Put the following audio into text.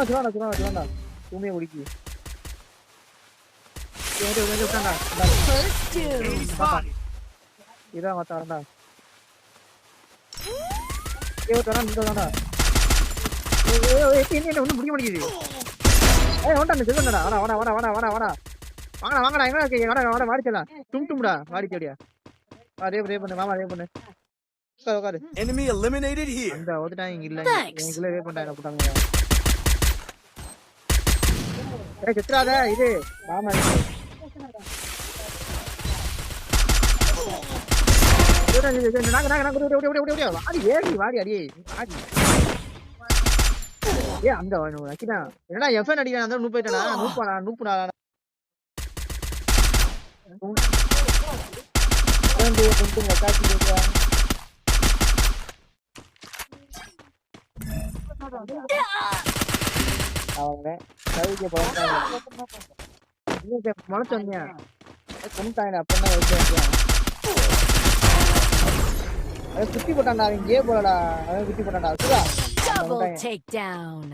சுடாண்டா தூமையை குடிக்கு விட்டாண்டா இதான் மாத்தாண்டா தாண்டா ஒன்றும் பிடிக்க முடியுது ஒன்றாண்டு சொல்லுங்கடா வாடா வாங்கடா எங்க இருக்கு வாடா வாடிச்சலாம் தும்டா வாடிச்சடியா அதே பண்ணு மாமா அதே பண்ணு உட்காரு Enemy eliminated here. அந்த ஓதுட்டாங்க இங்க இல்ல எங்களுக்குள்ள வே பண்ணாங்க போட்டாங்க செத்துறாத இது மாமா வாடி அடி ஏ அந்த என்னடா எஃப்என் அடிக்கிறான் அந்த நூப் போயிட்டானா நூப்புடா அவங்க முளைச்சு வந்தியா கொண்டுட்டாங்க அப்படின்னா குத்தி போட்டான்டா அவன் கே போலடா அவன் குத்தி போட்டான்டா Double takedown.